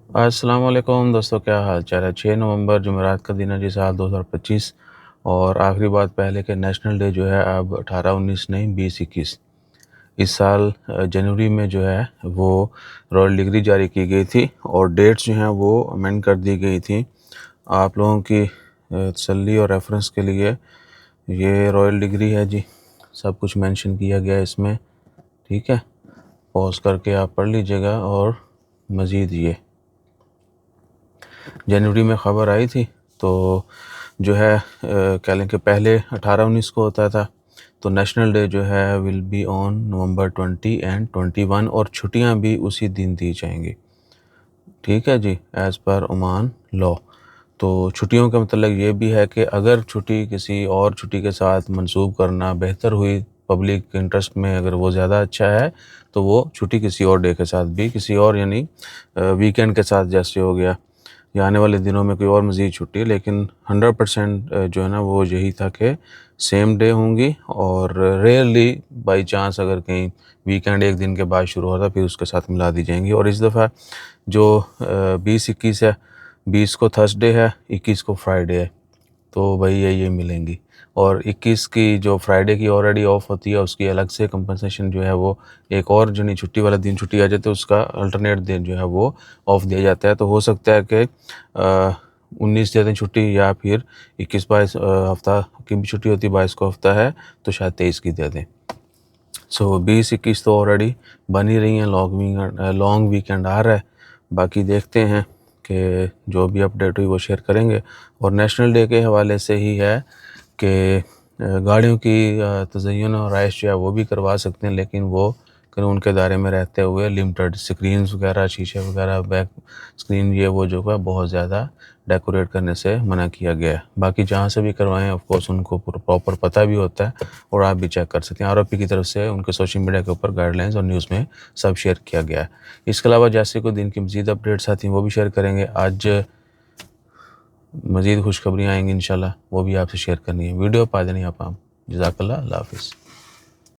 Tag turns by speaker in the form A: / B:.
A: السلام علیکم دوستو، کیا حال چال ہے؟ 6 نومبر جمعرات کا دن ہے جی، سال 2025، اور آخری بات پہلے کہ نیشنل ڈے جو ہے اب 18-19 نہیں 20-21 اس سال جنوری میں جو ہے وہ رائل ڈگری جاری کی گئی تھی، اور ڈیٹس جو ہیں وہ امینڈ کر دی گئی تھی۔ آپ لوگوں کی تسلی اور ریفرنس کے لیے یہ رائل ڈگری ہے جی، سب کچھ مینشن کیا گیا اس میں، ٹھیک ہے؟ پوز کر کے آپ پڑھ لیجئے گا۔ اور مزید یہ جنوری میں خبر آئی تھی تو جو ہے کہہ لیں کہ پہلے 18-19 کو ہوتا تھا، تو نیشنل ڈے جو ہے will be on November 20 and 21، اور چھٹیاں بھی اسی دن دی جائیں گی، ٹھیک ہے جی، ایز پر عمان لا۔ تو چھٹیوں کا مطلب یہ بھی ہے کہ اگر چھٹی کسی اور چھٹی کے ساتھ منسوب کرنا بہتر ہوئی، پبلک انٹرسٹ میں اگر وہ زیادہ اچھا ہے، تو وہ چھٹی کسی اور ڈے کے ساتھ بھی، کسی اور یعنی ویکینڈ کے ساتھ جیسے ہو گیا، یا آنے والے دنوں میں کوئی اور مزید چھٹی، لیکن 100% جو ہے نا وہ یہی تھا کہ سیم ڈے ہوں گی، اور ریئرلی بائی چانس اگر کہیں ویکینڈ ایک دن کے بعد شروع ہوتا پھر اس کے ساتھ ملا دی جائیں گی۔ اور اس دفعہ جو 20-21 ہے، 20 کو تھرسڈے ہے، 21 کو فرائیڈے ہے، تو بھائی یہ ملیں گی۔ اور 21 کی جو فرائیڈے کی آلریڈی آف ہوتی ہے، اس کی الگ سے کمپنسیشن جو ہے وہ ایک اور جو نہیں چھٹی والا دن چھٹی آ جاتے ہے، اس کا الٹرنیٹ دن جو ہے وہ آف دیا جاتا ہے۔ تو ہو سکتا ہے کہ 19 دے دیں چھٹی، یا پھر 21-22 ہفتہ کی بھی چھٹی ہوتی ہے، 22 کو ہفتہ ہے تو شاید 23 کی دے دیں۔ 20-21 تو آلریڈی بن ہی رہی ہیں، لانگ ویکینڈ آ رہا ہے، باقی دیکھتے ہیں کہ جو بھی اپڈیٹ ہوئی وہ شیئر کریں گے۔ اور نیشنل ڈے کے حوالے سے ہی ہے کہ گاڑیوں کی تزئین و آرائش جو ہے وہ بھی کروا سکتے ہیں، لیکن وہ قانون کے دائرے میں رہتے ہوئے لمیٹڈ، سکرینز وغیرہ، شیشے وغیرہ، بیک سکرین یہ وہ جو ہے بہت زیادہ ڈیکوریٹ کرنے سے منع کیا گیا ہے۔ باقی جہاں سے بھی کروائیں آف کورس ان کو پراپر پتہ بھی ہوتا ہے، اور آپ بھی چیک کر سکتے ہیں۔ ROP کی طرف سے ان کے سوشل میڈیا کے اوپر گائیڈ لائنز اور نیوز میں سب شیئر کیا گیا ہے۔ اس کے علاوہ جیسے کوئی دن کی مزید اپڈیٹس آتی ہیں وہ بھی شیئر کریں گے۔ آج مزید خوشخبریاں آئیں گی انشاءاللہ، وہ بھی آپ سے شیئر کرنی ہے۔ ویڈیو پا دیں آپ جزاک اللہ، اللہ حافظ۔